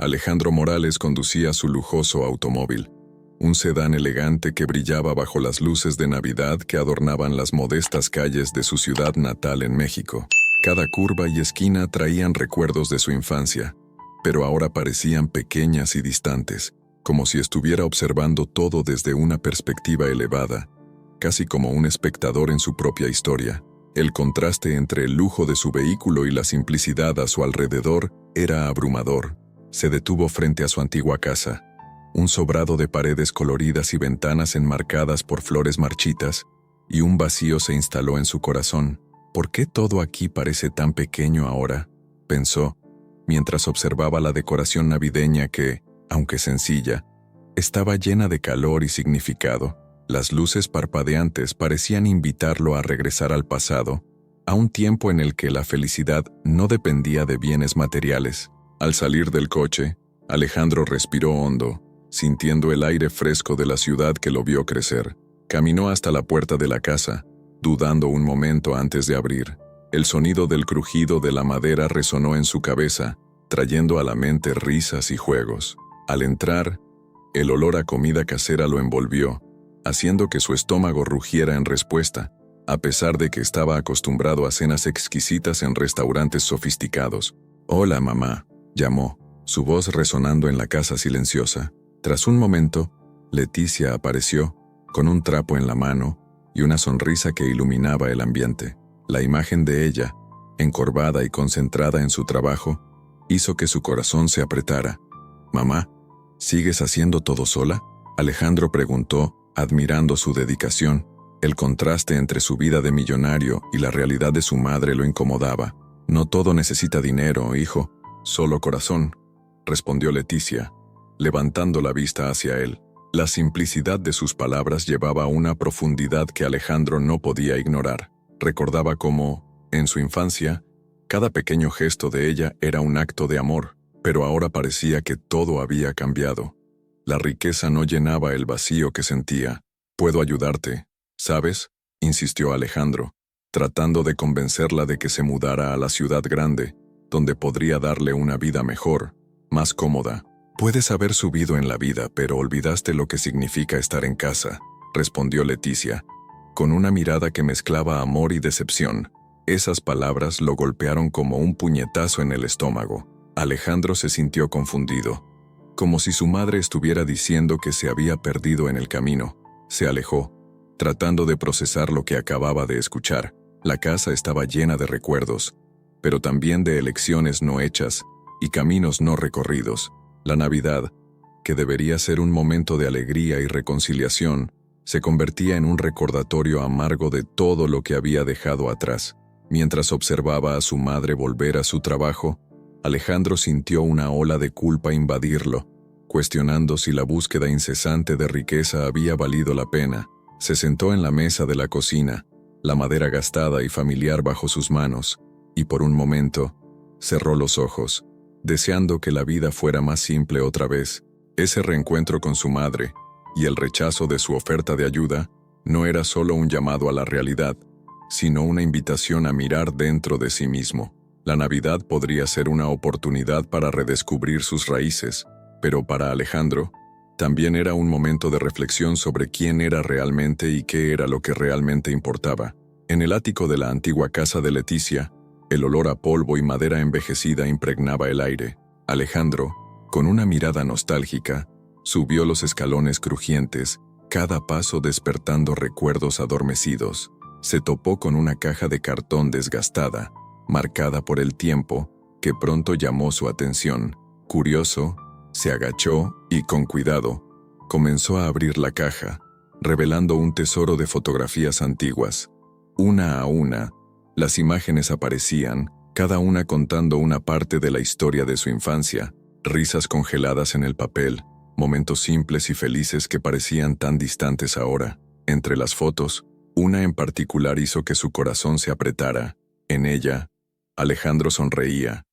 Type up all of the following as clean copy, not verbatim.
Alejandro Morales conducía su lujoso automóvil, un sedán elegante que brillaba bajo las luces de Navidad que adornaban las modestas calles de su ciudad natal en México. Cada curva y esquina traían recuerdos de su infancia, pero ahora parecían pequeñas y distantes, como si estuviera observando todo desde una perspectiva elevada, casi como un espectador en su propia historia. El contraste entre el lujo de su vehículo y la simplicidad a su alrededor era abrumador. Se detuvo frente a su antigua casa, un sobrado de paredes coloridas y ventanas enmarcadas por flores marchitas, y un vacío se instaló en su corazón. ¿Por qué todo aquí parece tan pequeño ahora?, pensó, mientras observaba la decoración navideña que, aunque sencilla, estaba llena de calor y significado. Las luces parpadeantes parecían invitarlo a regresar al pasado, a un tiempo en el que la felicidad no dependía de bienes materiales. Al salir del coche, Alejandro respiró hondo, sintiendo el aire fresco de la ciudad que lo vio crecer. Caminó hasta la puerta de la casa, dudando un momento antes de abrir. El sonido del crujido de la madera resonó en su cabeza, trayendo a la mente risas y juegos. Al entrar, el olor a comida casera lo envolvió, haciendo que su estómago rugiera en respuesta, a pesar de que estaba acostumbrado a cenas exquisitas en restaurantes sofisticados. «Hola, mamá», llamó, su voz resonando en la casa silenciosa. Tras un momento, Leticia apareció, con un trapo en la mano y una sonrisa que iluminaba el ambiente. La imagen de ella, encorvada y concentrada en su trabajo, hizo que su corazón se apretara. «Mamá, ¿sigues haciendo todo sola?», Alejandro preguntó, admirando su dedicación. El contraste entre su vida de millonario y la realidad de su madre lo incomodaba. «No todo necesita dinero, hijo, solo corazón», respondió Leticia, levantando la vista hacia él. La simplicidad de sus palabras llevaba a una profundidad que Alejandro no podía ignorar. Recordaba cómo, en su infancia, cada pequeño gesto de ella era un acto de amor, pero ahora parecía que todo había cambiado. La riqueza no llenaba el vacío que sentía. «Puedo ayudarte, ¿sabes?», insistió Alejandro, tratando de convencerla de que se mudara a la ciudad grande, donde podría darle una vida mejor, más cómoda. «Puedes haber subido en la vida, pero olvidaste lo que significa estar en casa», respondió Leticia, con una mirada que mezclaba amor y decepción. Esas palabras lo golpearon como un puñetazo en el estómago. Alejandro se sintió confundido, como si su madre estuviera diciendo que se había perdido en el camino. Se alejó, tratando de procesar lo que acababa de escuchar. La casa estaba llena de recuerdos, pero también de elecciones no hechas y caminos no recorridos. La Navidad, que debería ser un momento de alegría y reconciliación, se convertía en un recordatorio amargo de todo lo que había dejado atrás. Mientras observaba a su madre volver a su trabajo, Alejandro sintió una ola de culpa invadirlo, cuestionando si la búsqueda incesante de riqueza había valido la pena. Se sentó en la mesa de la cocina, la madera gastada y familiar bajo sus manos, y por un momento cerró los ojos, deseando que la vida fuera más simple otra vez. Ese reencuentro con su madre y el rechazo de su oferta de ayuda no era solo un llamado a la realidad, sino una invitación a mirar dentro de sí mismo. La Navidad podría ser una oportunidad para redescubrir sus raíces, pero para Alejandro también era un momento de reflexión sobre quién era realmente y qué era lo que realmente importaba. En el ático de la antigua casa de Leticia, el olor a polvo y madera envejecida impregnaba el aire. Alejandro, con una mirada nostálgica, subió los escalones crujientes, cada paso despertando recuerdos adormecidos. Se topó con una caja de cartón desgastada, marcada por el tiempo, que pronto llamó su atención. Curioso, se agachó y, con cuidado, comenzó a abrir la caja, revelando un tesoro de fotografías antiguas. Una a una, las imágenes aparecían, cada una contando una parte de la historia de su infancia, risas congeladas en el papel, momentos simples y felices que parecían tan distantes ahora. Entre las fotos, una en particular hizo que su corazón se apretara. En ella, Alejandro sonreía,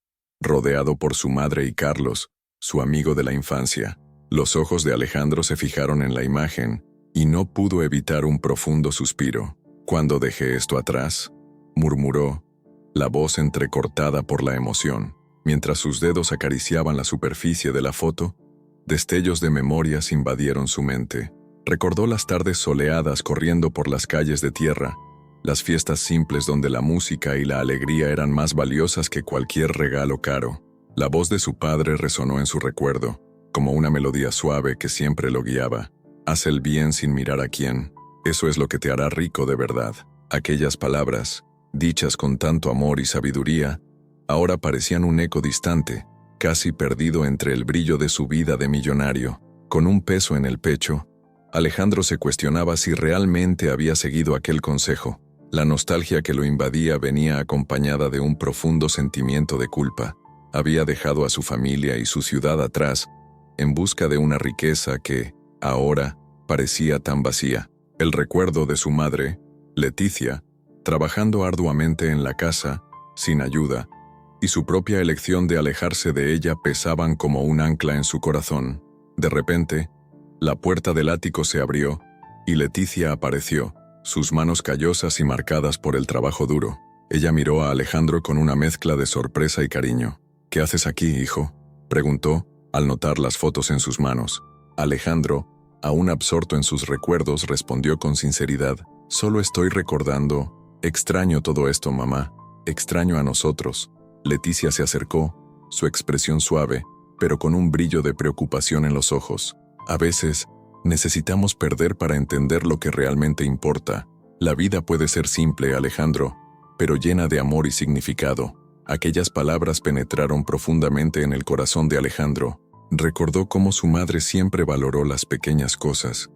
rodeado por su madre y Carlos, su amigo de la infancia. Los ojos de Alejandro se fijaron en la imagen, y no pudo evitar un profundo suspiro. «Cuando dejé esto atrás», murmuró, la voz entrecortada por la emoción. Mientras sus dedos acariciaban la superficie de la foto, destellos de memorias invadieron su mente. Recordó las tardes soleadas corriendo por las calles de tierra, las fiestas simples donde la música y la alegría eran más valiosas que cualquier regalo caro. La voz de su padre resonó en su recuerdo, como una melodía suave que siempre lo guiaba. Haz el bien sin mirar a quién. Eso es lo que te hará rico de verdad. Aquellas palabras, dichas con tanto amor y sabiduría, ahora parecían un eco distante, casi perdido entre el brillo de su vida de millonario. Con un peso en el pecho, Alejandro se cuestionaba si realmente había seguido aquel consejo. La nostalgia que lo invadía venía acompañada de un profundo sentimiento de culpa. Había dejado a su familia y su ciudad atrás, en busca de una riqueza que, ahora, parecía tan vacía. El recuerdo de su madre, Leticia, trabajando arduamente en la casa, sin ayuda, y su propia elección de alejarse de ella pesaban como un ancla en su corazón. De repente, la puerta del ático se abrió, y Leticia apareció, sus manos callosas y marcadas por el trabajo duro. Ella miró a Alejandro con una mezcla de sorpresa y cariño. «¿Qué haces aquí, hijo?», preguntó, al notar las fotos en sus manos. Alejandro, aún absorto en sus recuerdos, respondió con sinceridad: «Solo estoy recordando. Extraño todo esto, mamá. Extraño a nosotros». Leticia se acercó, su expresión suave, pero con un brillo de preocupación en los ojos. «A veces, necesitamos perder para entender lo que realmente importa. La vida puede ser simple, Alejandro, pero llena de amor y significado». Aquellas palabras penetraron profundamente en el corazón de Alejandro. Recordó cómo su madre siempre valoró las pequeñas cosas,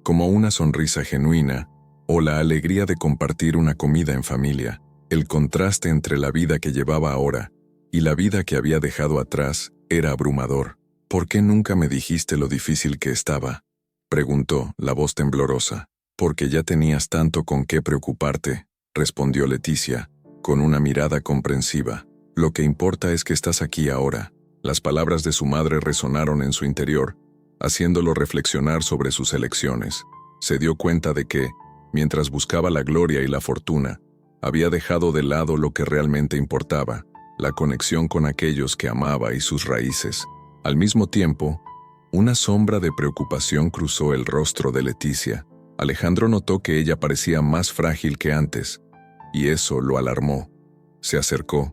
como una sonrisa genuina o la alegría de compartir una comida en familia. El contraste entre la vida que llevaba ahora y la vida que había dejado atrás era abrumador. «¿Por qué nunca me dijiste lo difícil que estaba?», preguntó, la voz temblorosa. «Porque ya tenías tanto con qué preocuparte», respondió Leticia, con una mirada comprensiva. «Lo que importa es que estás aquí ahora». Las palabras de su madre resonaron en su interior, haciéndolo reflexionar sobre sus elecciones. Se dio cuenta de que, mientras buscaba la gloria y la fortuna, había dejado de lado lo que realmente importaba, la conexión con aquellos que amaba y sus raíces. Al mismo tiempo, una sombra de preocupación cruzó el rostro de Leticia. Alejandro notó que ella parecía más frágil que antes, y eso lo alarmó. Se acercó,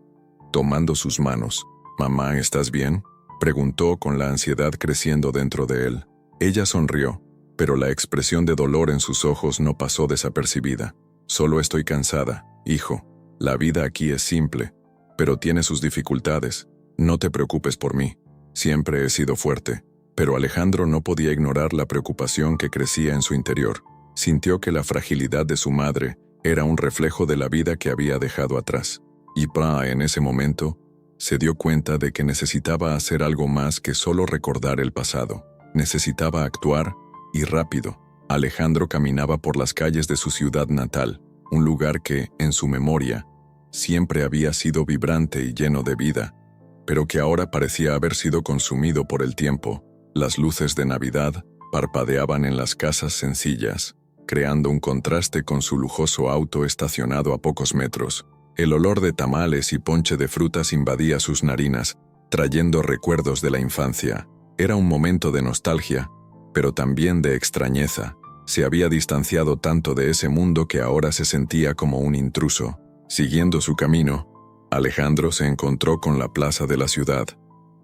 tomando sus manos. «Mamá, ¿estás bien?», preguntó con la ansiedad creciendo dentro de él. Ella sonrió, pero la expresión de dolor en sus ojos no pasó desapercibida. «Solo estoy cansada, hijo. La vida aquí es simple, pero tiene sus dificultades. No te preocupes por mí. Siempre he sido fuerte». Pero Alejandro no podía ignorar la preocupación que crecía en su interior. Sintió que la fragilidad de su madre era un reflejo de la vida que había dejado atrás. Y en ese momento, se dio cuenta de que necesitaba hacer algo más que solo recordar el pasado. Necesitaba actuar, y rápido. Alejandro caminaba por las calles de su ciudad natal, un lugar que, en su memoria, siempre había sido vibrante y lleno de vida, pero que ahora parecía haber sido consumido por el tiempo. Las luces de Navidad parpadeaban en las casas sencillas, creando un contraste con su lujoso auto estacionado a pocos metros. El olor de tamales y ponche de frutas invadía sus narinas, trayendo recuerdos de la infancia. Era un momento de nostalgia, pero también de extrañeza. Se había distanciado tanto de ese mundo que ahora se sentía como un intruso. Siguiendo su camino, Alejandro se encontró con la plaza de la ciudad,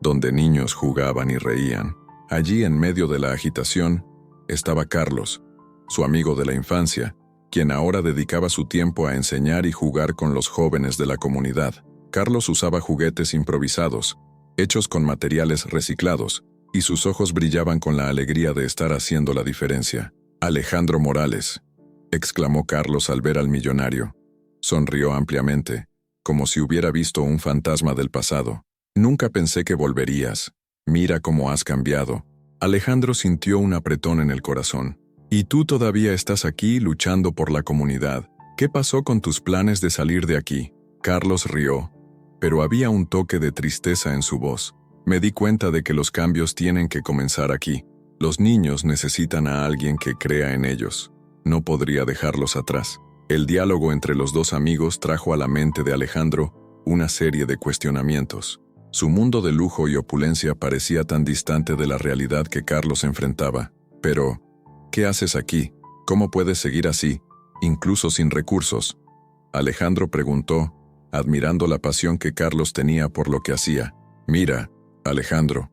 donde niños jugaban y reían. Allí, en medio de la agitación, estaba Carlos, su amigo de la infancia, quien ahora dedicaba su tiempo a enseñar y jugar con los jóvenes de la comunidad. Carlos usaba juguetes improvisados, hechos con materiales reciclados, y sus ojos brillaban con la alegría de estar haciendo la diferencia. «Alejandro Morales», exclamó Carlos al ver al millonario. Sonrió ampliamente, como si hubiera visto un fantasma del pasado. «Nunca pensé que volverías. Mira cómo has cambiado». Alejandro sintió un apretón en el corazón. «Y tú todavía estás aquí luchando por la comunidad. ¿Qué pasó con tus planes de salir de aquí?». Carlos rió, pero había un toque de tristeza en su voz. «Me di cuenta de que los cambios tienen que comenzar aquí. Los niños necesitan a alguien que crea en ellos. No podría dejarlos atrás». El diálogo entre los dos amigos trajo a la mente de Alejandro una serie de cuestionamientos. Su mundo de lujo y opulencia parecía tan distante de la realidad que Carlos enfrentaba. Pero, ¿qué haces aquí? ¿Cómo puedes seguir así, incluso sin recursos? Alejandro preguntó, admirando la pasión que Carlos tenía por lo que hacía. Mira, Alejandro,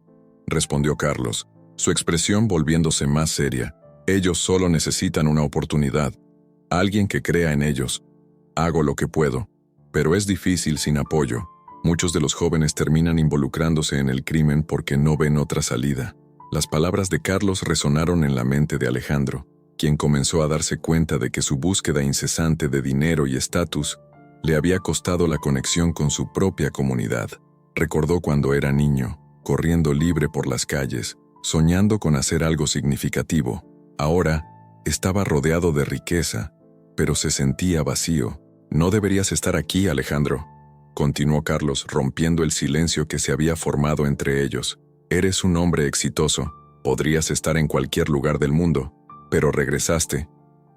respondió Carlos, su expresión volviéndose más seria. Ellos solo necesitan una oportunidad, alguien que crea en ellos. Hago lo que puedo, pero es difícil sin apoyo. Muchos de los jóvenes terminan involucrándose en el crimen porque no ven otra salida. Las palabras de Carlos resonaron en la mente de Alejandro, quien comenzó a darse cuenta de que su búsqueda incesante de dinero y estatus le había costado la conexión con su propia comunidad. Recordó cuando era niño, corriendo libre por las calles, soñando con hacer algo significativo. Ahora, estaba rodeado de riqueza, pero se sentía vacío. No deberías estar aquí, Alejandro, continuó Carlos, rompiendo el silencio que se había formado entre ellos. Eres un hombre exitoso, podrías estar en cualquier lugar del mundo, pero regresaste.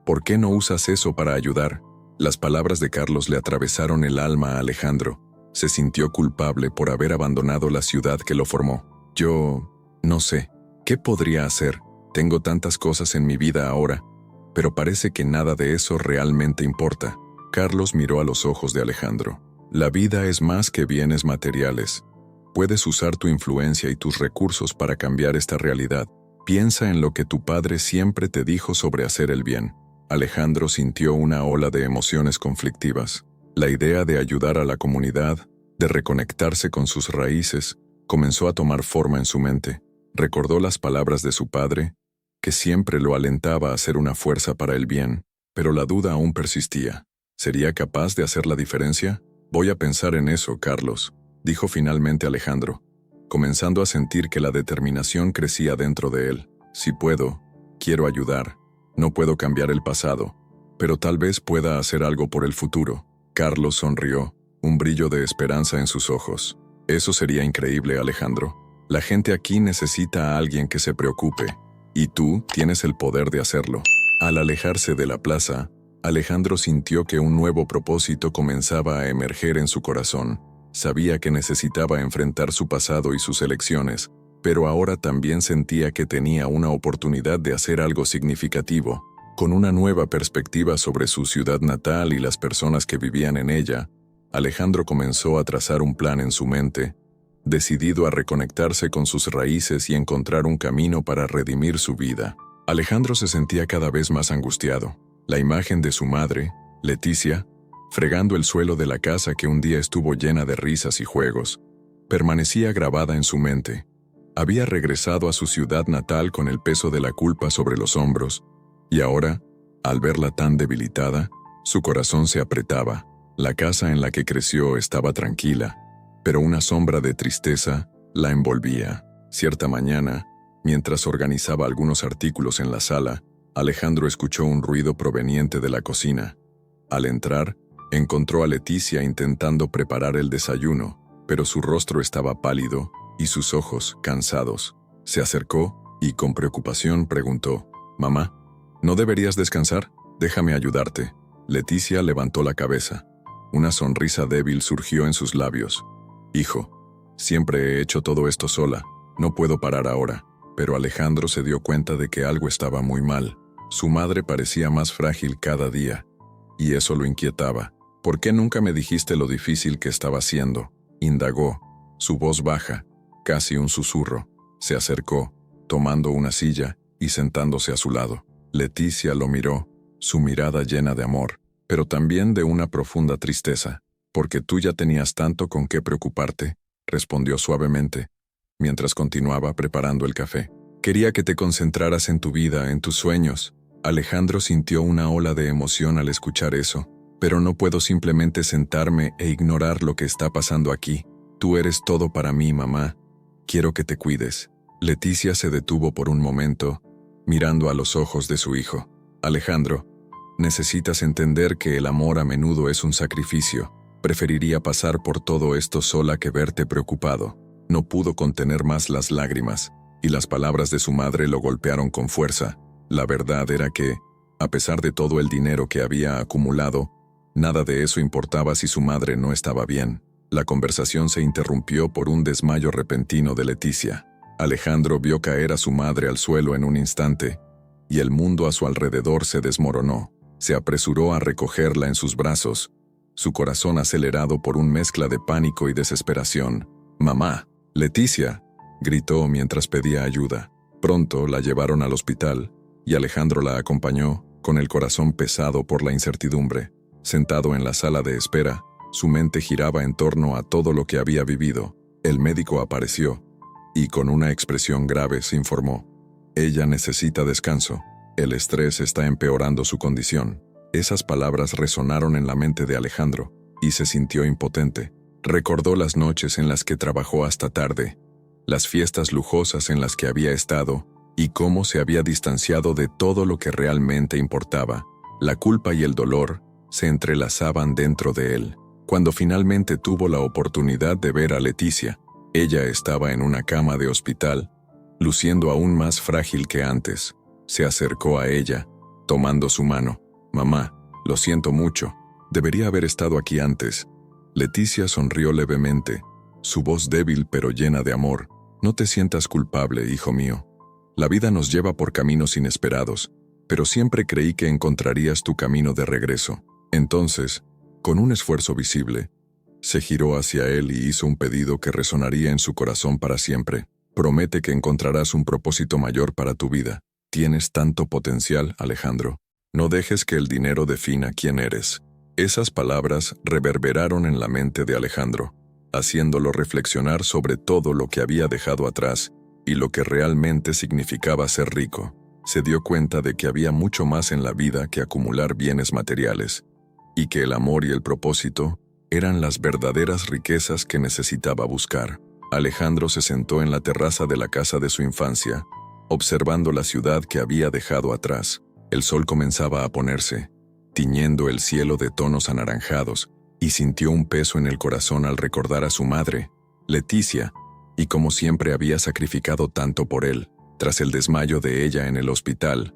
¿Por qué no usas eso para ayudar? Las palabras de Carlos le atravesaron el alma a Alejandro. Se sintió culpable por haber abandonado la ciudad que lo formó. Yo no sé, ¿qué podría hacer? Tengo tantas cosas en mi vida ahora, pero parece que nada de eso realmente importa. Carlos miró a los ojos de Alejandro. La vida es más que bienes materiales. Puedes usar tu influencia y tus recursos para cambiar esta realidad. Piensa en lo que tu padre siempre te dijo sobre hacer el bien. Alejandro sintió una ola de emociones conflictivas. La idea de ayudar a la comunidad, de reconectarse con sus raíces, comenzó a tomar forma en su mente. Recordó las palabras de su padre, que siempre lo alentaba a hacer una fuerza para el bien, pero la duda aún persistía. ¿Sería capaz de hacer la diferencia? Voy a pensar en eso, Carlos, dijo finalmente Alejandro, comenzando a sentir que la determinación crecía dentro de él. Si puedo, quiero ayudar. No puedo cambiar el pasado, pero tal vez pueda hacer algo por el futuro. Carlos sonrió, un brillo de esperanza en sus ojos. Eso sería increíble, Alejandro. La gente aquí necesita a alguien que se preocupe, y tú tienes el poder de hacerlo. Al alejarse de la plaza, Alejandro sintió que un nuevo propósito comenzaba a emerger en su corazón. Sabía que necesitaba enfrentar su pasado y sus elecciones, pero ahora también sentía que tenía una oportunidad de hacer algo significativo. Con una nueva perspectiva sobre su ciudad natal y las personas que vivían en ella, Alejandro comenzó a trazar un plan en su mente, decidido a reconectarse con sus raíces y encontrar un camino para redimir su vida. Alejandro se sentía cada vez más angustiado. La imagen de su madre, Leticia, fregando el suelo de la casa que un día estuvo llena de risas y juegos, permanecía grabada en su mente. Había regresado a su ciudad natal con el peso de la culpa sobre los hombros, y ahora, al verla tan debilitada, su corazón se apretaba. La casa en la que creció estaba tranquila, pero una sombra de tristeza la envolvía. Cierta mañana, mientras organizaba algunos artículos en la sala, Alejandro escuchó un ruido proveniente de la cocina. Al entrar, encontró a Leticia intentando preparar el desayuno, pero su rostro estaba pálido y sus ojos cansados. Se acercó y con preocupación preguntó, «Mamá, ¿no deberías descansar? Déjame ayudarte». Leticia levantó la cabeza. Una sonrisa débil surgió en sus labios. «Hijo, siempre he hecho todo esto sola. No puedo parar ahora». Pero Alejandro se dio cuenta de que algo estaba muy mal. Su madre parecía más frágil cada día, y eso lo inquietaba. «¿Por qué nunca me dijiste lo difícil que estaba haciendo?», indagó, su voz baja, casi un susurro. Se acercó, tomando una silla y sentándose a su lado. Leticia lo miró, su mirada llena de amor, pero también de una profunda tristeza. «Porque tú ya tenías tanto con qué preocuparte», respondió suavemente, mientras continuaba preparando el café. «Quería que te concentraras en tu vida, en tus sueños». Alejandro sintió una ola de emoción al escuchar eso. «Pero no puedo simplemente sentarme e ignorar lo que está pasando aquí. Tú eres todo para mí, mamá. Quiero que te cuides». Leticia se detuvo por un momento, mirando a los ojos de su hijo. «Alejandro, necesitas entender que el amor a menudo es un sacrificio. Preferiría pasar por todo esto sola que verte preocupado». No pudo contener más las lágrimas, y las palabras de su madre lo golpearon con fuerza. La verdad era que, a pesar de todo el dinero que había acumulado, nada de eso importaba si su madre no estaba bien. La conversación se interrumpió por un desmayo repentino de Leticia. Alejandro vio caer a su madre al suelo en un instante, y el mundo a su alrededor se desmoronó. Se apresuró a recogerla en sus brazos, su corazón acelerado por una mezcla de pánico y desesperación. «¡Mamá! ¡Leticia!», gritó mientras pedía ayuda. Pronto la llevaron al hospital, y Alejandro la acompañó, con el corazón pesado por la incertidumbre. Sentado en la sala de espera, su mente giraba en torno a todo lo que había vivido. El médico apareció, y con una expresión grave se informó. «Ella necesita descanso. El estrés está empeorando su condición». Esas palabras resonaron en la mente de Alejandro, y se sintió impotente. Recordó las noches en las que trabajó hasta tarde, las fiestas lujosas en las que había estado, y cómo se había distanciado de todo lo que realmente importaba. La culpa y el dolor se entrelazaban dentro de él. Cuando finalmente tuvo la oportunidad de ver a Leticia, ella estaba en una cama de hospital, luciendo aún más frágil que antes. Se acercó a ella, tomando su mano. «Mamá, lo siento mucho. Debería haber estado aquí antes». Leticia sonrió levemente, su voz débil pero llena de amor. «No te sientas culpable, hijo mío. La vida nos lleva por caminos inesperados, pero siempre creí que encontrarías tu camino de regreso». Entonces, con un esfuerzo visible, se giró hacia él y hizo un pedido que resonaría en su corazón para siempre. «Promete que encontrarás un propósito mayor para tu vida. Tienes tanto potencial, Alejandro. No dejes que el dinero defina quién eres». Esas palabras reverberaron en la mente de Alejandro, haciéndolo reflexionar sobre todo lo que había dejado atrás y lo que realmente significaba ser rico. Se dio cuenta de que había mucho más en la vida que acumular bienes materiales, y que el amor y el propósito eran las verdaderas riquezas que necesitaba buscar. Alejandro se sentó en la terraza de la casa de su infancia, observando la ciudad que había dejado atrás. El sol comenzaba a ponerse, tiñendo el cielo de tonos anaranjados, y sintió un peso en el corazón al recordar a su madre, Leticia, y como siempre había sacrificado tanto por él. Tras el desmayo de ella en el hospital,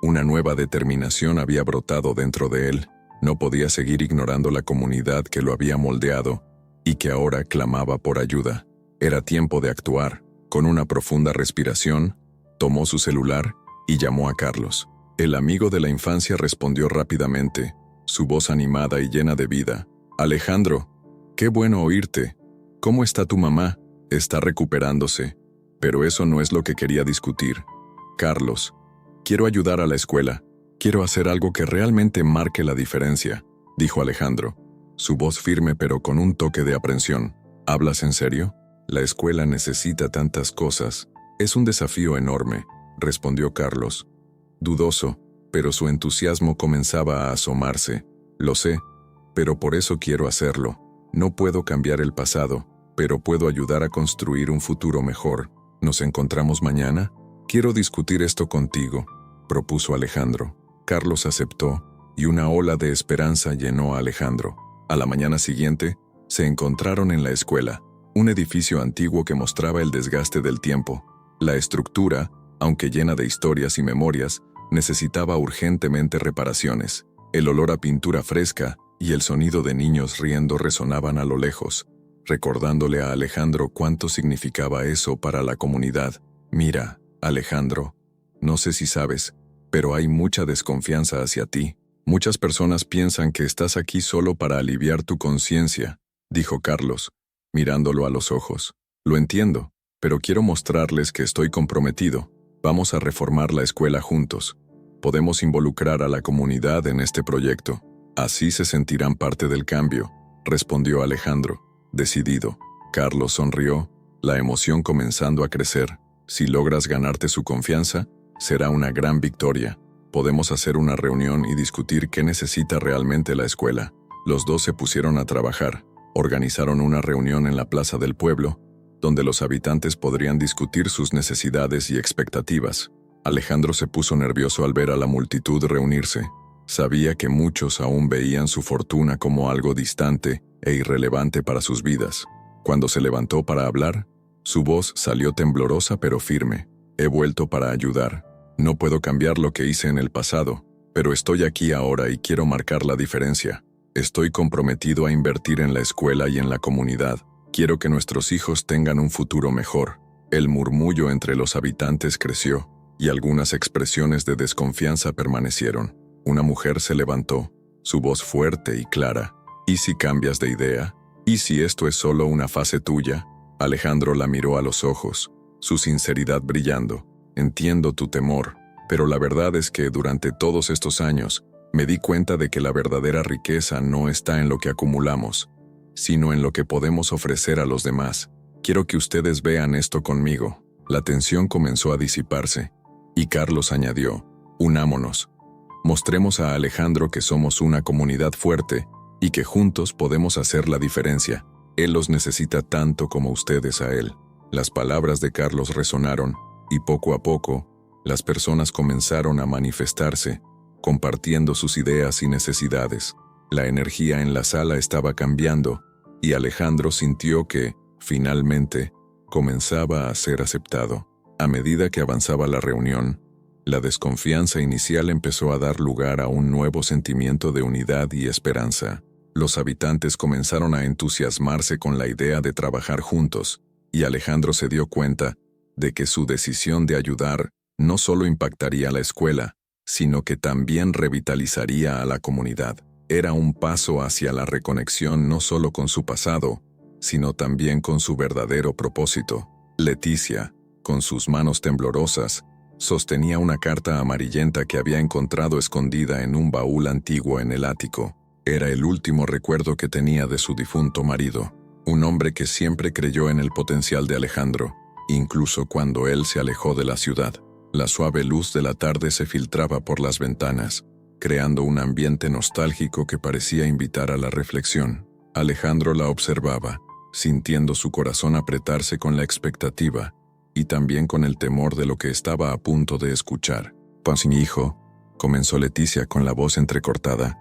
una nueva determinación había brotado dentro de él. No podía seguir ignorando la comunidad que lo había moldeado y que ahora clamaba por ayuda. Era tiempo de actuar. Con una profunda respiración, tomó su celular y llamó a Carlos. El amigo de la infancia respondió rápidamente, su voz animada y llena de vida. «Alejandro, qué bueno oírte. ¿Cómo está tu mamá? Está recuperándose». Pero eso no es lo que quería discutir. «Carlos, quiero ayudar a la escuela. Quiero hacer algo que realmente marque la diferencia», dijo Alejandro, su voz firme pero con un toque de aprensión. «¿Hablas en serio? La escuela necesita tantas cosas. Es un desafío enorme», respondió Carlos, dudoso, pero su entusiasmo comenzaba a asomarse. «Lo sé, pero por eso quiero hacerlo. No puedo cambiar el pasado, pero puedo ayudar a construir un futuro mejor. ¿Nos encontramos mañana? Quiero discutir esto contigo», propuso Alejandro. Carlos aceptó, y una ola de esperanza llenó a Alejandro. A la mañana siguiente, se encontraron en la escuela, un edificio antiguo que mostraba el desgaste del tiempo. La estructura, aunque llena de historias y memorias, necesitaba urgentemente reparaciones. El olor a pintura fresca y el sonido de niños riendo resonaban a lo lejos, recordándole a Alejandro cuánto significaba eso para la comunidad. «Mira, Alejandro, no sé si sabes, pero hay mucha desconfianza hacia ti. Muchas personas piensan que estás aquí solo para aliviar tu conciencia», dijo Carlos, mirándolo a los ojos. «Lo entiendo, pero quiero mostrarles que estoy comprometido. Vamos a reformar la escuela juntos. Podemos involucrar a la comunidad en este proyecto. Así se sentirán parte del cambio», respondió Alejandro, decidido. Carlos sonrió, la emoción comenzando a crecer. «Si logras ganarte su confianza, será una gran victoria. Podemos hacer una reunión y discutir qué necesita realmente la escuela». Los dos se pusieron a trabajar. Organizaron una reunión en la plaza del pueblo, donde los habitantes podrían discutir sus necesidades y expectativas. Alejandro se puso nervioso al ver a la multitud reunirse. Sabía que muchos aún veían su fortuna como algo distante e irrelevante para sus vidas. Cuando se levantó para hablar, su voz salió temblorosa pero firme. «He vuelto para ayudar. No puedo cambiar lo que hice en el pasado, pero estoy aquí ahora y quiero marcar la diferencia». Estoy comprometido a invertir en la escuela y en la comunidad. Quiero que nuestros hijos tengan un futuro mejor. El murmullo entre los habitantes creció, y algunas expresiones de desconfianza permanecieron. Una mujer se levantó, su voz fuerte y clara. ¿Y si cambias de idea? ¿Y si esto es solo una fase tuya? Alejandro la miró a los ojos, su sinceridad brillando. Entiendo tu temor, pero la verdad es que durante todos estos años me di cuenta de que la verdadera riqueza no está en lo que acumulamos, sino en lo que podemos ofrecer a los demás. Quiero que ustedes vean esto conmigo. La tensión comenzó a disiparse, y Carlos añadió, unámonos. Mostremos a Alejandro que somos una comunidad fuerte y que juntos podemos hacer la diferencia. Él los necesita tanto como ustedes a él. Las palabras de Carlos resonaron, y poco a poco, las personas comenzaron a manifestarse, compartiendo sus ideas y necesidades. La energía en la sala estaba cambiando, y Alejandro sintió que, finalmente, comenzaba a ser aceptado. A medida que avanzaba la reunión, la desconfianza inicial empezó a dar lugar a un nuevo sentimiento de unidad y esperanza. Los habitantes comenzaron a entusiasmarse con la idea de trabajar juntos, y Alejandro se dio cuenta de que su decisión de ayudar no solo impactaría a la escuela, sino que también revitalizaría a la comunidad. Era un paso hacia la reconexión no solo con su pasado, sino también con su verdadero propósito. Leticia, con sus manos temblorosas, sostenía una carta amarillenta que había encontrado escondida en un baúl antiguo en el ático. Era el último recuerdo que tenía de su difunto marido, un hombre que siempre creyó en el potencial de Alejandro, incluso cuando él se alejó de la ciudad. La suave luz de la tarde se filtraba por las ventanas, creando un ambiente nostálgico que parecía invitar a la reflexión. Alejandro la observaba, sintiendo su corazón apretarse con la expectativa y también con el temor de lo que estaba a punto de escuchar. «Pues mi hijo», comenzó Leticia con la voz entrecortada,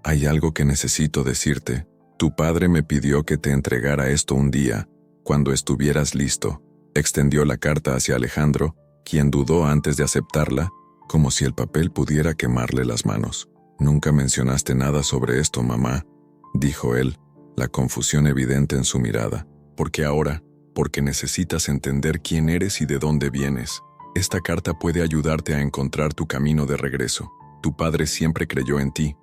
«hay algo que necesito decirte. Tu padre me pidió que te entregara esto un día, cuando estuvieras listo». Extendió la carta hacia Alejandro, quien dudó antes de aceptarla, como si el papel pudiera quemarle las manos. «Nunca mencionaste nada sobre esto, mamá», dijo él, la confusión evidente en su mirada. «¿Por qué ahora? Porque necesitas entender quién eres y de dónde vienes. Esta carta puede ayudarte a encontrar tu camino de regreso. Tu padre siempre creyó en ti.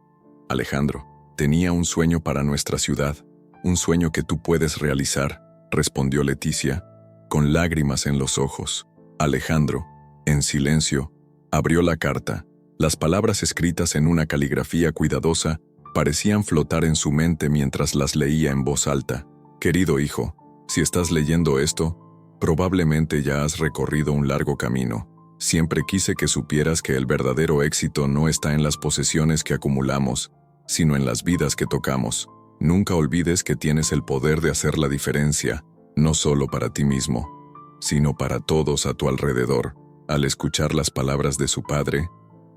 Alejandro, tenía un sueño para nuestra ciudad, un sueño que tú puedes realizar», respondió Leticia, con lágrimas en los ojos. Alejandro, en silencio, abrió la carta. Las palabras escritas en una caligrafía cuidadosa parecían flotar en su mente mientras las leía en voz alta. «Querido hijo, si estás leyendo esto, probablemente ya has recorrido un largo camino. Siempre quise que supieras que el verdadero éxito no está en las posesiones que acumulamos, sino en las vidas que tocamos. Nunca olvides que tienes el poder de hacer la diferencia, no solo para ti mismo, sino para todos a tu alrededor». Al escuchar las palabras de su padre,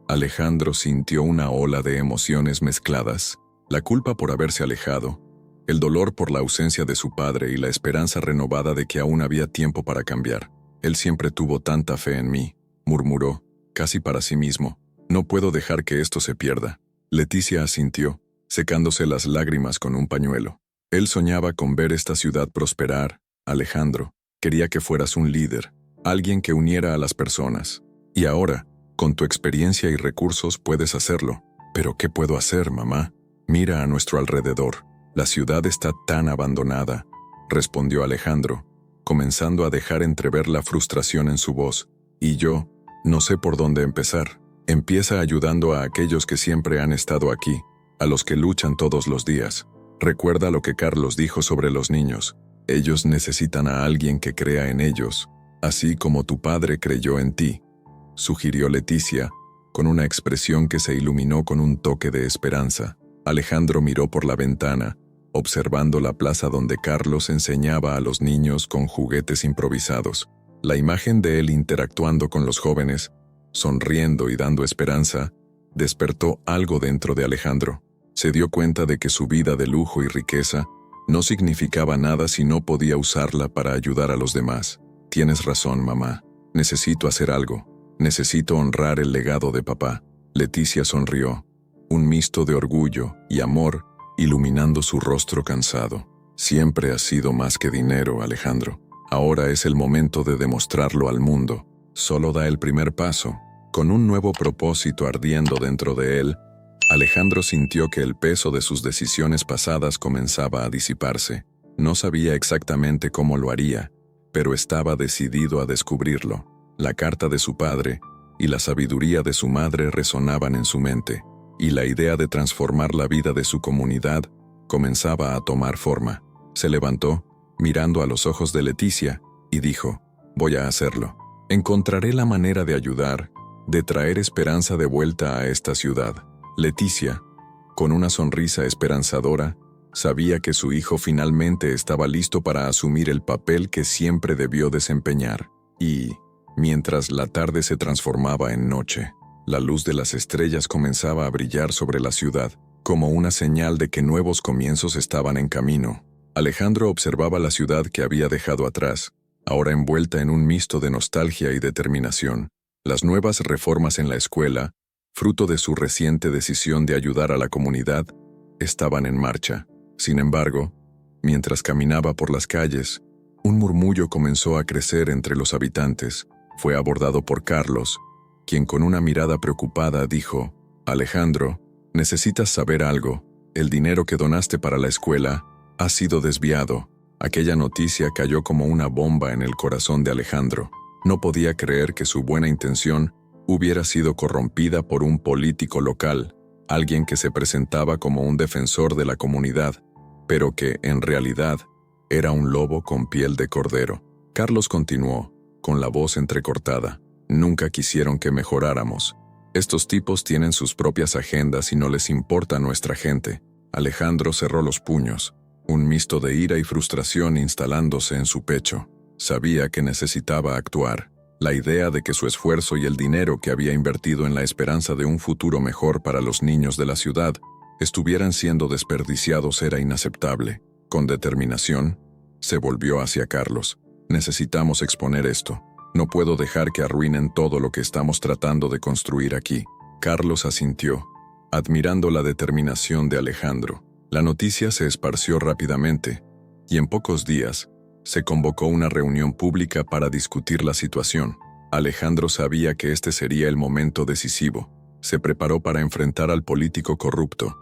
Alejandro sintió una ola de emociones mezcladas: la culpa por haberse alejado, el dolor por la ausencia de su padre y la esperanza renovada de que aún había tiempo para cambiar. «Él siempre tuvo tanta fe en mí», murmuró, casi para sí mismo. «No puedo dejar que esto se pierda». Leticia asintió, secándose las lágrimas con un pañuelo. «Él soñaba con ver esta ciudad prosperar, Alejandro. Quería que fueras un líder, alguien que uniera a las personas. Y ahora, con tu experiencia y recursos puedes hacerlo». «¿Pero qué puedo hacer, mamá? Mira a nuestro alrededor. La ciudad está tan abandonada», respondió Alejandro, comenzando a dejar entrever la frustración en su voz. «Y yo, no sé por dónde empezar». «Empieza ayudando a aquellos que siempre han estado aquí, a los que luchan todos los días. Recuerda lo que Carlos dijo sobre los niños. Ellos necesitan a alguien que crea en ellos, así como tu padre creyó en ti», sugirió Leticia, con una expresión que se iluminó con un toque de esperanza. Alejandro miró por la ventana, observando la plaza donde Carlos enseñaba a los niños con juguetes improvisados. La imagen de él interactuando con los jóvenes, sonriendo y dando esperanza, despertó algo dentro de Alejandro. Se dio cuenta de que su vida de lujo y riqueza no significaba nada si no podía usarla para ayudar a los demás. «Tienes razón, mamá. Necesito hacer algo. Necesito honrar el legado de papá». Leticia sonrió. Un misto de orgullo y amor iluminando su rostro cansado. Siempre has sido más que dinero, Alejandro. Ahora es el momento de demostrarlo al mundo. Solo da el primer paso. Con un nuevo propósito ardiendo dentro de él, Alejandro sintió que el peso de sus decisiones pasadas comenzaba a disiparse. No sabía exactamente cómo lo haría, pero estaba decidido a descubrirlo. La carta de su padre y la sabiduría de su madre resonaban en su mente, y la idea de transformar la vida de su comunidad comenzaba a tomar forma. Se levantó, mirando a los ojos de Leticia, y dijo: «Voy a hacerlo. Encontraré la manera de ayudar, de traer esperanza de vuelta a esta ciudad». Leticia, con una sonrisa esperanzadora, sabía que su hijo finalmente estaba listo para asumir el papel que siempre debió desempeñar. Y, mientras la tarde se transformaba en noche, la luz de las estrellas comenzaba a brillar sobre la ciudad, como una señal de que nuevos comienzos estaban en camino. Alejandro observaba la ciudad que había dejado atrás, ahora envuelta en un misto de nostalgia y determinación. Las nuevas reformas en la escuela, fruto de su reciente decisión de ayudar a la comunidad, estaban en marcha. Sin embargo, mientras caminaba por las calles, un murmullo comenzó a crecer entre los habitantes. Fue abordado por Carlos, quien con una mirada preocupada dijo: «Alejandro, necesitas saber algo. El dinero que donaste para la escuela ha sido desviado». Aquella noticia cayó como una bomba en el corazón de Alejandro. No podía creer que su buena intención hubiera sido corrompida por un político local, alguien que se presentaba como un defensor de la comunidad, pero que, en realidad, era un lobo con piel de cordero. Carlos continuó, con la voz entrecortada: «Nunca quisieron que mejoráramos. Estos tipos tienen sus propias agendas y no les importa nuestra gente». Alejandro cerró los puños, un misto de ira y frustración instalándose en su pecho. Sabía que necesitaba actuar. La idea de que su esfuerzo y el dinero que había invertido en la esperanza de un futuro mejor para los niños de la ciudad estuvieran siendo desperdiciados era inaceptable. Con determinación, se volvió hacia Carlos. «Necesitamos exponer esto. No puedo dejar que arruinen todo lo que estamos tratando de construir aquí». Carlos asintió, admirando la determinación de Alejandro. La noticia se esparció rápidamente, y en pocos días se convocó una reunión pública para discutir la situación. Alejandro sabía que este sería el momento decisivo. Se preparó para enfrentar al político corrupto,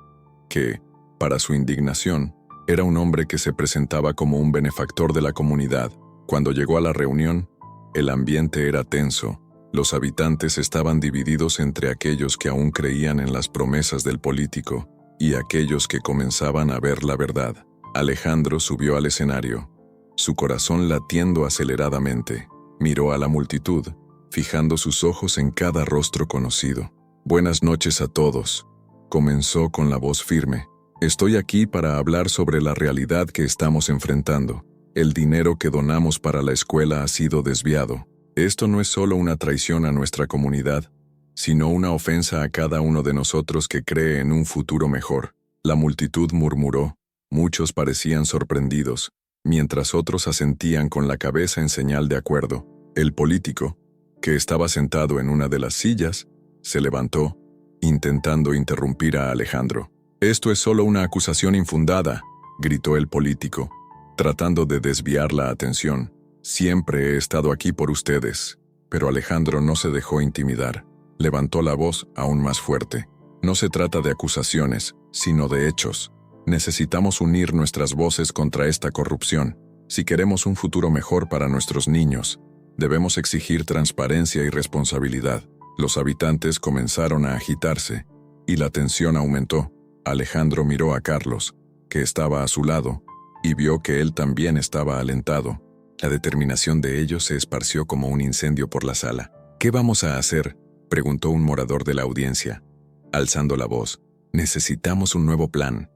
que, para su indignación, era un hombre que se presentaba como un benefactor de la comunidad. Cuando llegó a la reunión, el ambiente era tenso. Los habitantes estaban divididos entre aquellos que aún creían en las promesas del político y aquellos que comenzaban a ver la verdad. Alejandro subió al escenario, su corazón latiendo aceleradamente. Miró a la multitud, fijando sus ojos en cada rostro conocido. «Buenas noches a todos», comenzó con la voz firme. «Estoy aquí para hablar sobre la realidad que estamos enfrentando. El dinero que donamos para la escuela ha sido desviado. Esto no es solo una traición a nuestra comunidad, sino una ofensa a cada uno de nosotros que cree en un futuro mejor». La multitud murmuró. Muchos parecían sorprendidos, mientras otros asentían con la cabeza en señal de acuerdo. El político, que estaba sentado en una de las sillas, se levantó, intentando interrumpir a Alejandro. «Esto es solo una acusación infundada», gritó el político, tratando de desviar la atención. «Siempre he estado aquí por ustedes». Pero Alejandro no se dejó intimidar. Levantó la voz aún más fuerte. «No se trata de acusaciones, sino de hechos. Necesitamos unir nuestras voces contra esta corrupción. Si queremos un futuro mejor para nuestros niños, debemos exigir transparencia y responsabilidad». Los habitantes comenzaron a agitarse, y la tensión aumentó. Alejandro miró a Carlos, que estaba a su lado, y vio que él también estaba alentado. La determinación de ellos se esparció como un incendio por la sala. «¿Qué vamos a hacer?», preguntó un morador de la audiencia, alzando la voz. «Necesitamos un nuevo plan»,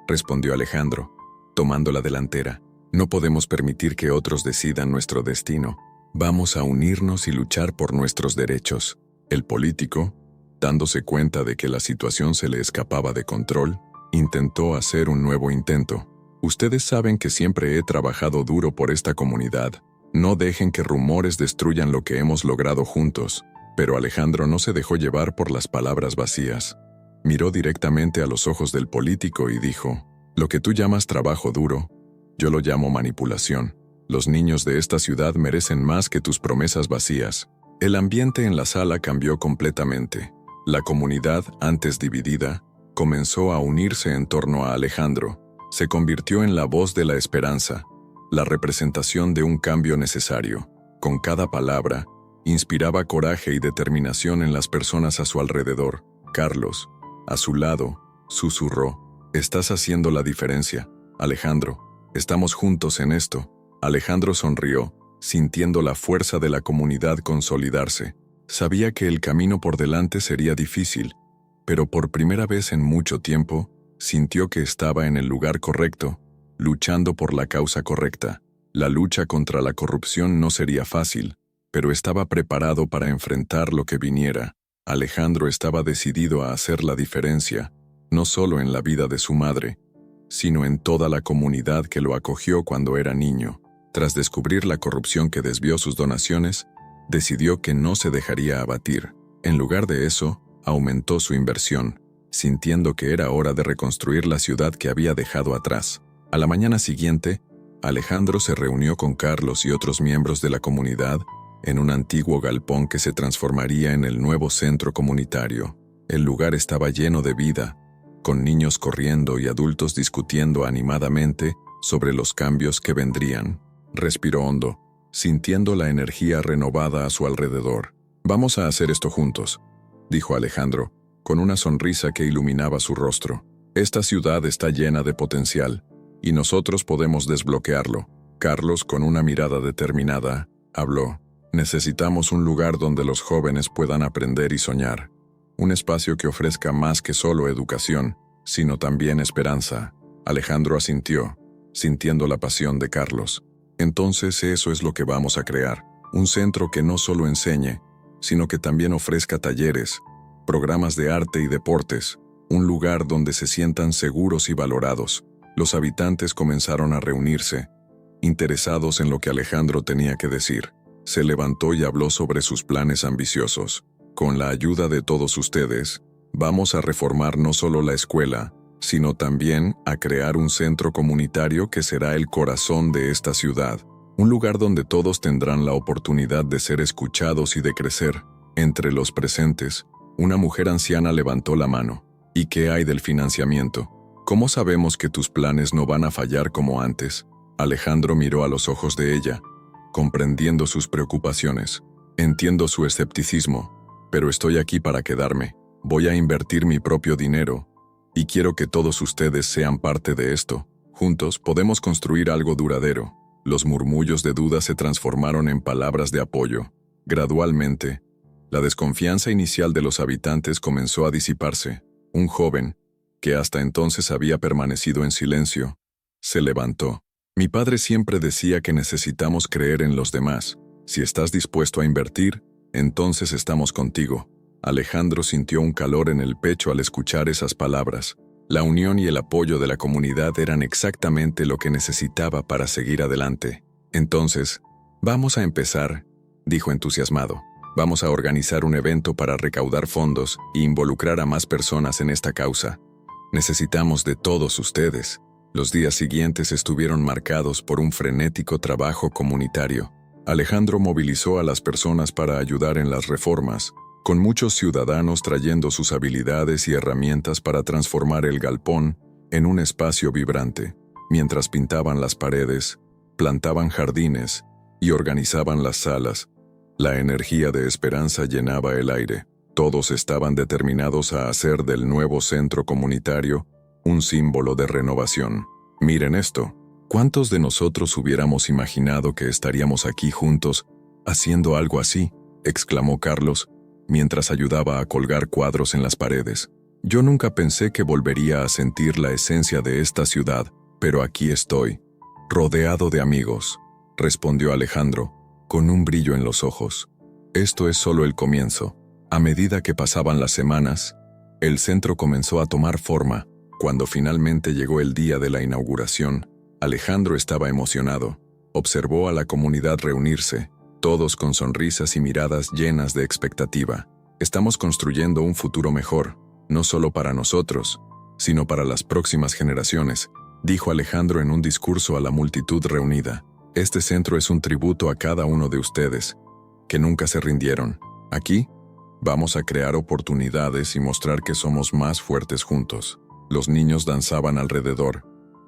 respondió Alejandro, tomando la delantera. «No podemos permitir que otros decidan nuestro destino. Vamos a unirnos y luchar por nuestros derechos». El político, dándose cuenta de que la situación se le escapaba de control, intentó hacer un nuevo intento. «Ustedes saben que siempre he trabajado duro por esta comunidad. No dejen que rumores destruyan lo que hemos logrado juntos». Pero Alejandro no se dejó llevar por las palabras vacías. Miró directamente a los ojos del político y dijo: Lo que tú llamas trabajo duro, yo lo llamo manipulación. Los niños de esta ciudad merecen más que tus promesas vacías. El ambiente en la sala cambió completamente. La comunidad, antes dividida, comenzó a unirse en torno a Alejandro. Se convirtió en la voz de la esperanza, la representación de un cambio necesario. Con cada palabra, inspiraba coraje y determinación en las personas a su alrededor. Carlos, a su lado, susurró: «Estás haciendo la diferencia, Alejandro. Estamos juntos en esto». Alejandro sonrió, sintiendo la fuerza de la comunidad consolidarse. Sabía que el camino por delante sería difícil, pero por primera vez en mucho tiempo, sintió que estaba en el lugar correcto, luchando por la causa correcta. La lucha contra la corrupción no sería fácil, pero estaba preparado para enfrentar lo que viniera. Alejandro estaba decidido a hacer la diferencia, no solo en la vida de su madre, sino en toda la comunidad que lo acogió cuando era niño. Tras descubrir la corrupción que desvió sus donaciones, decidió que no se dejaría abatir. En lugar de eso, aumentó su inversión, sintiendo que era hora de reconstruir la ciudad que había dejado atrás. A la mañana siguiente, Alejandro se reunió con Carlos y otros miembros de la comunidad en un antiguo galpón que se transformaría en el nuevo centro comunitario. El lugar estaba lleno de vida, con niños corriendo y adultos discutiendo animadamente sobre los cambios que vendrían. Respiró hondo, sintiendo la energía renovada a su alrededor. «Vamos a hacer esto juntos», dijo Alejandro, con una sonrisa que iluminaba su rostro. «Esta ciudad está llena de potencial, y nosotros podemos desbloquearlo». Carlos, con una mirada determinada, habló: «Necesitamos un lugar donde los jóvenes puedan aprender y soñar. Un espacio que ofrezca más que solo educación, sino también esperanza». Alejandro asintió, sintiendo la pasión de Carlos. «Entonces eso es lo que vamos a crear. Un centro que no solo enseñe, sino que también ofrezca talleres, programas de arte y deportes, un lugar donde se sientan seguros y valorados». Los habitantes comenzaron a reunirse, interesados en lo que Alejandro tenía que decir. Se levantó y habló sobre sus planes ambiciosos. «Con la ayuda de todos ustedes, vamos a reformar no solo la escuela, sino también a crear un centro comunitario que será el corazón de esta ciudad. Un lugar donde todos tendrán la oportunidad de ser escuchados y de crecer». Entre los presentes, una mujer anciana levantó la mano. «¿Y qué hay del financiamiento? ¿Cómo sabemos que tus planes no van a fallar como antes?». Alejandro miró a los ojos de ella, comprendiendo sus preocupaciones. «Entiendo su escepticismo, pero estoy aquí para quedarme. Voy a invertir mi propio dinero, y quiero que todos ustedes sean parte de esto. Juntos podemos construir algo duradero». Los murmullos de duda se transformaron en palabras de apoyo. Gradualmente, la desconfianza inicial de los habitantes comenzó a disiparse. Un joven, que hasta entonces había permanecido en silencio, se levantó. «Mi padre siempre decía que necesitamos creer en los demás. Si estás dispuesto a invertir, entonces estamos contigo». Alejandro sintió un calor en el pecho al escuchar esas palabras. La unión y el apoyo de la comunidad eran exactamente lo que necesitaba para seguir adelante. «Entonces, vamos a empezar», dijo entusiasmado. «Vamos a organizar un evento para recaudar fondos e involucrar a más personas en esta causa. Necesitamos de todos ustedes». Los días siguientes estuvieron marcados por un frenético trabajo comunitario. Alejandro movilizó a las personas para ayudar en las reformas, con muchos ciudadanos trayendo sus habilidades y herramientas para transformar el galpón en un espacio vibrante. Mientras pintaban las paredes, plantaban jardines y organizaban las salas, la energía de esperanza llenaba el aire. Todos estaban determinados a hacer del nuevo centro comunitario un símbolo de renovación. «Miren esto. ¿Cuántos de nosotros hubiéramos imaginado que estaríamos aquí juntos haciendo algo así?», exclamó Carlos, mientras ayudaba a colgar cuadros en las paredes. «Yo nunca pensé que volvería a sentir la esencia de esta ciudad, pero aquí estoy, rodeado de amigos», respondió Alejandro, con un brillo en los ojos. «Esto es solo el comienzo». A medida que pasaban las semanas, el centro comenzó a tomar forma. Cuando finalmente llegó el día de la inauguración, Alejandro estaba emocionado. Observó a la comunidad reunirse, todos con sonrisas y miradas llenas de expectativa. «Estamos construyendo un futuro mejor, no solo para nosotros, sino para las próximas generaciones», dijo Alejandro en un discurso a la multitud reunida. Este centro es un tributo a cada uno de ustedes, que nunca se rindieron. Aquí, vamos a crear oportunidades y mostrar que somos más fuertes juntos. Los niños danzaban alrededor,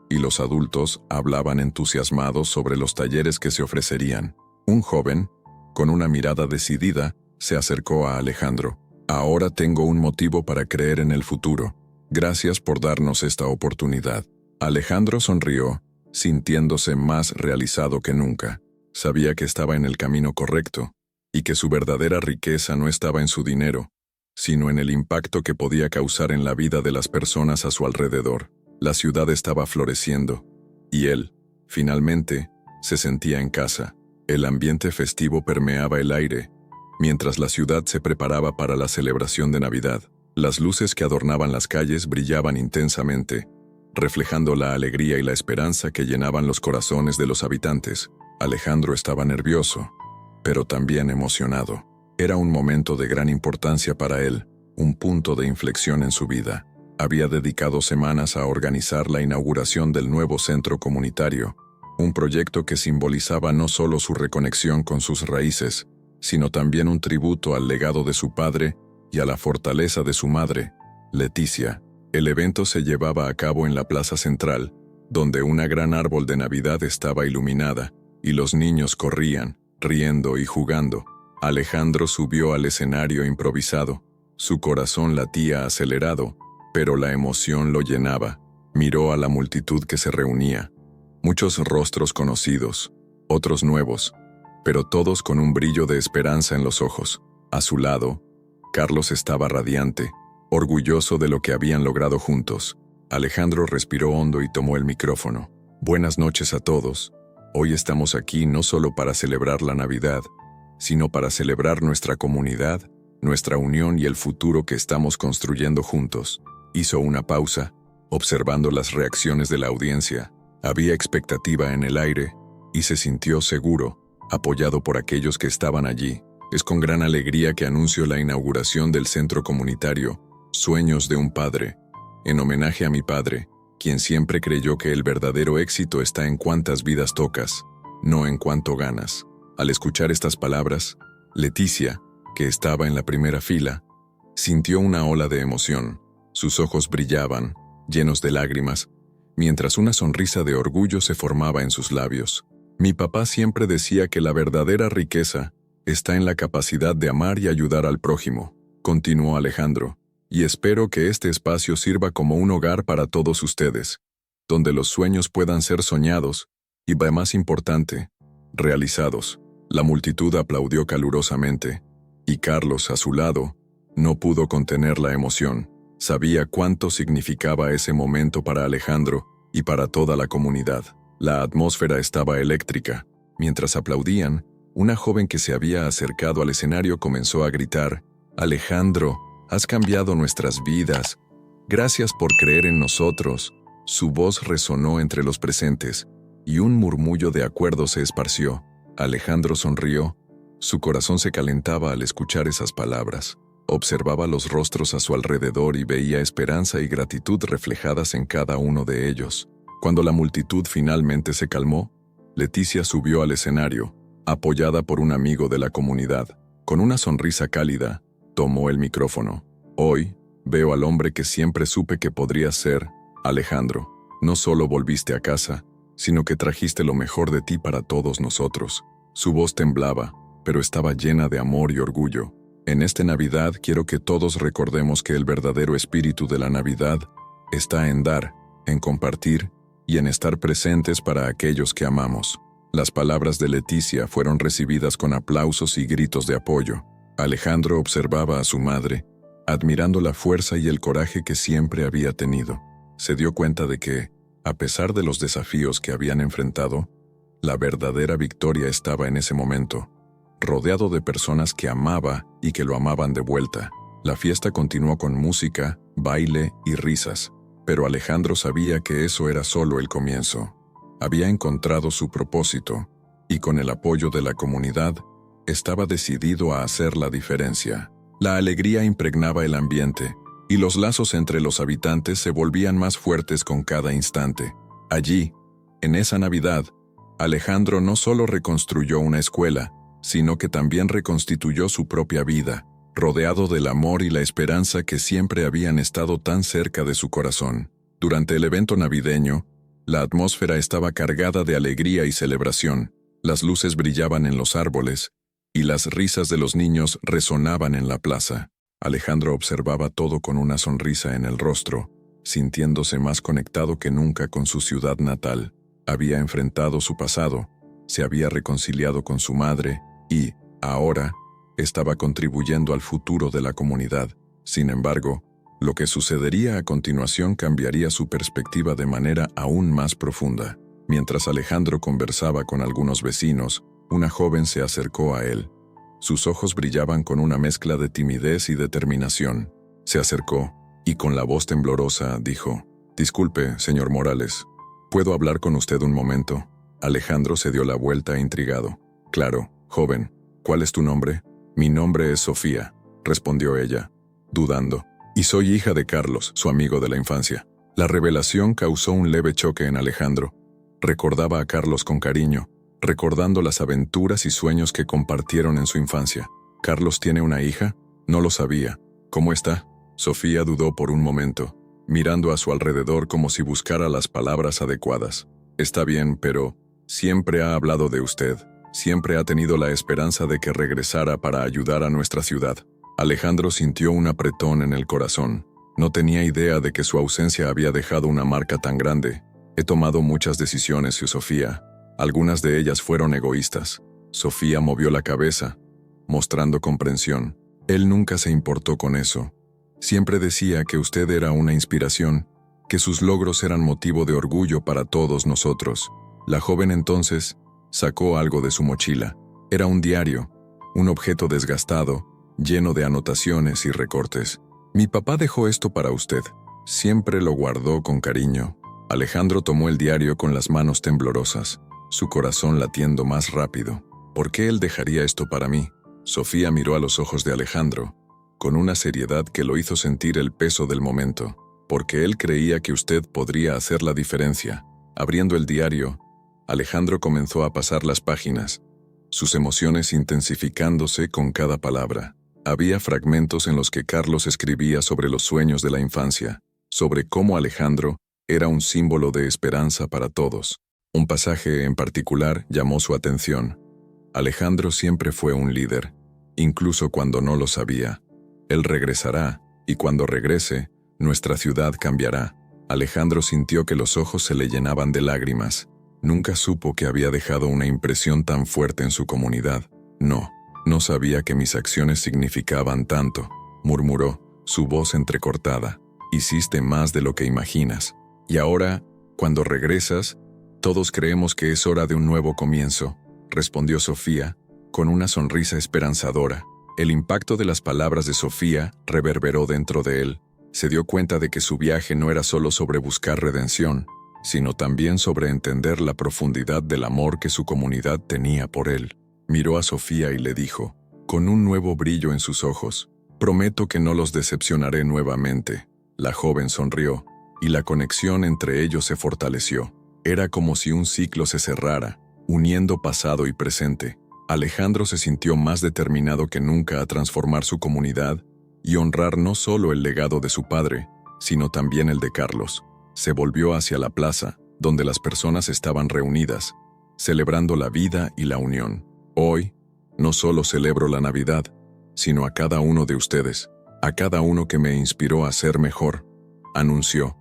y los adultos hablaban entusiasmados sobre los talleres que se ofrecerían. Un joven, con una mirada decidida, se acercó a Alejandro. Ahora tengo un motivo para creer en el futuro. Gracias por darnos esta oportunidad. Alejandro sonrió, sintiéndose más realizado que nunca. Sabía que estaba en el camino correcto, y que su verdadera riqueza no estaba en su dinero, sino en el impacto que podía causar en la vida de las personas a su alrededor. La ciudad estaba floreciendo, y él, finalmente, se sentía en casa. El ambiente festivo permeaba el aire, mientras la ciudad se preparaba para la celebración de Navidad. Las luces que adornaban las calles brillaban intensamente, reflejando la alegría y la esperanza que llenaban los corazones de los habitantes. Alejandro estaba nervioso, pero también emocionado. Era un momento de gran importancia para él, un punto de inflexión en su vida. Había dedicado semanas a organizar la inauguración del nuevo centro comunitario, un proyecto que simbolizaba no solo su reconexión con sus raíces, sino también un tributo al legado de su padre y a la fortaleza de su madre, Leticia. El evento se llevaba a cabo en la plaza central, donde una gran árbol de Navidad estaba iluminada, y los niños corrían, riendo y jugando. Alejandro subió al escenario improvisado. Su corazón latía acelerado, pero la emoción lo llenaba. Miró a la multitud que se reunía. Muchos rostros conocidos, otros nuevos, pero todos con un brillo de esperanza en los ojos. A su lado, Carlos estaba radiante, orgulloso de lo que habían logrado juntos. Alejandro respiró hondo y tomó el micrófono. Buenas noches a todos. Hoy estamos aquí no solo para celebrar la Navidad, sino para celebrar nuestra comunidad, nuestra unión y el futuro que estamos construyendo juntos. Hizo una pausa, observando las reacciones de la audiencia. Había expectativa en el aire, y se sintió seguro, apoyado por aquellos que estaban allí. Es con gran alegría que anuncio la inauguración del centro comunitario Sueños de un Padre, en homenaje a mi padre, quien siempre creyó que el verdadero éxito está en cuántas vidas tocas, no en cuánto ganas. Al escuchar estas palabras, Leticia, que estaba en la primera fila, sintió una ola de emoción. Sus ojos brillaban, llenos de lágrimas, mientras una sonrisa de orgullo se formaba en sus labios. Mi papá siempre decía que la verdadera riqueza está en la capacidad de amar y ayudar al prójimo, continuó Alejandro, y espero que este espacio sirva como un hogar para todos ustedes, donde los sueños puedan ser soñados y, más importante, realizados. La multitud aplaudió calurosamente, y Carlos, a su lado, no pudo contener la emoción. Sabía cuánto significaba ese momento para Alejandro y para toda la comunidad. La atmósfera estaba eléctrica. Mientras aplaudían, una joven que se había acercado al escenario comenzó a gritar: «Alejandro, has cambiado nuestras vidas. Gracias por creer en nosotros». Su voz resonó entre los presentes, y un murmullo de acuerdo se esparció. Alejandro sonrió. Su corazón se calentaba al escuchar esas palabras. Observaba los rostros a su alrededor y veía esperanza y gratitud reflejadas en cada uno de ellos. Cuando la multitud finalmente se calmó, Leticia subió al escenario, apoyada por un amigo de la comunidad. Con una sonrisa cálida, tomó el micrófono. Hoy, veo al hombre que siempre supe que podría ser, Alejandro. No solo volviste a casa, sino que trajiste lo mejor de ti para todos nosotros. Su voz temblaba, pero estaba llena de amor y orgullo. En esta Navidad quiero que todos recordemos que el verdadero espíritu de la Navidad está en dar, en compartir y en estar presentes para aquellos que amamos. Las palabras de Leticia fueron recibidas con aplausos y gritos de apoyo. Alejandro observaba a su madre, admirando la fuerza y el coraje que siempre había tenido. Se dio cuenta de que, a pesar de los desafíos que habían enfrentado, la verdadera victoria estaba en ese momento, rodeado de personas que amaba y que lo amaban de vuelta. La fiesta continuó con música, baile y risas, pero Alejandro sabía que eso era solo el comienzo. Había encontrado su propósito, y con el apoyo de la comunidad, estaba decidido a hacer la diferencia. La alegría impregnaba el ambiente, y los lazos entre los habitantes se volvían más fuertes con cada instante. Allí, en esa Navidad, Alejandro no solo reconstruyó una escuela, sino que también reconstituyó su propia vida, rodeado del amor y la esperanza que siempre habían estado tan cerca de su corazón. Durante el evento navideño, la atmósfera estaba cargada de alegría y celebración. Las luces brillaban en los árboles, y las risas de los niños resonaban en la plaza. Alejandro observaba todo con una sonrisa en el rostro, sintiéndose más conectado que nunca con su ciudad natal. Había enfrentado su pasado, se había reconciliado con su madre y, ahora, estaba contribuyendo al futuro de la comunidad. Sin embargo, lo que sucedería a continuación cambiaría su perspectiva de manera aún más profunda. Mientras Alejandro conversaba con algunos vecinos, una joven se acercó a él. Sus ojos brillaban con una mezcla de timidez y determinación. Se acercó y con la voz temblorosa dijo: «Disculpe, señor Morales, ¿puedo hablar con usted un momento?». Alejandro se dio la vuelta intrigado. «Claro, joven. ¿Cuál es tu nombre?». «Mi nombre es Sofía», respondió ella, dudando. «Y soy hija de Carlos, su amigo de la infancia». La revelación causó un leve choque en Alejandro. Recordaba a Carlos con cariño, recordando las aventuras y sueños que compartieron en su infancia. «¿Carlos tiene una hija?». «No lo sabía». «¿Cómo está?». Sofía dudó por un momento, mirando a su alrededor como si buscara las palabras adecuadas. «Está bien, pero siempre ha hablado de usted. Siempre ha tenido la esperanza de que regresara para ayudar a nuestra ciudad». Alejandro sintió un apretón en el corazón. No tenía idea de que su ausencia había dejado una marca tan grande. «He tomado muchas decisiones, Sofía. Algunas de ellas fueron egoístas». Sofía movió la cabeza, mostrando comprensión. Él nunca se importó con eso. Siempre decía que usted era una inspiración, que sus logros eran motivo de orgullo para todos nosotros. La joven entonces sacó algo de su mochila. Era un diario, un objeto desgastado, lleno de anotaciones y recortes. «Mi papá dejó esto para usted. Siempre lo guardó con cariño». Alejandro tomó el diario con las manos temblorosas, su corazón latiendo más rápido. «¿Por qué él dejaría esto para mí?». Sofía miró a los ojos de Alejandro, con una seriedad que lo hizo sentir el peso del momento. «Porque él creía que usted podría hacer la diferencia». Abriendo el diario, Alejandro comenzó a pasar las páginas, sus emociones intensificándose con cada palabra. Había fragmentos en los que Carlos escribía sobre los sueños de la infancia, sobre cómo Alejandro era un símbolo de esperanza para todos. Un pasaje en particular llamó su atención. Alejandro siempre fue un líder, incluso cuando no lo sabía. Él regresará, y cuando regrese, nuestra ciudad cambiará. Alejandro sintió que los ojos se le llenaban de lágrimas. Nunca supo que había dejado una impresión tan fuerte en su comunidad. No sabía que mis acciones significaban tanto», murmuró, su voz entrecortada. «Hiciste más de lo que imaginas. Y ahora, cuando regresas, todos creemos que es hora de un nuevo comienzo», respondió Sofía, con una sonrisa esperanzadora. El impacto de las palabras de Sofía reverberó dentro de él. Se dio cuenta de que su viaje no era solo sobre buscar redención, sino también sobre entender la profundidad del amor que su comunidad tenía por él. Miró a Sofía y le dijo, con un nuevo brillo en sus ojos: «Prometo que no los decepcionaré nuevamente». La joven sonrió, y la conexión entre ellos se fortaleció. Era como si un ciclo se cerrara, uniendo pasado y presente. Alejandro se sintió más determinado que nunca a transformar su comunidad y honrar no solo el legado de su padre, sino también el de Carlos. Se volvió hacia la plaza, donde las personas estaban reunidas, celebrando la vida y la unión. «Hoy, no solo celebro la Navidad, sino a cada uno de ustedes, a cada uno que me inspiró a ser mejor», anunció,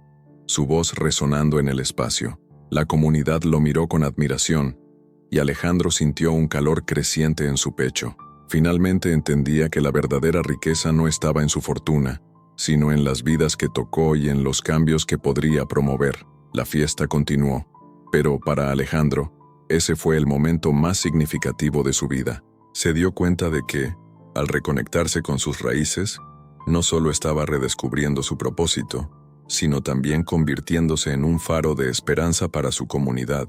su voz resonando en el espacio. La comunidad lo miró con admiración, y Alejandro sintió un calor creciente en su pecho. Finalmente entendía que la verdadera riqueza no estaba en su fortuna, sino en las vidas que tocó y en los cambios que podría promover. La fiesta continuó, pero para Alejandro, ese fue el momento más significativo de su vida. Se dio cuenta de que, al reconectarse con sus raíces, no solo estaba redescubriendo su propósito, sino también convirtiéndose en un faro de esperanza para su comunidad.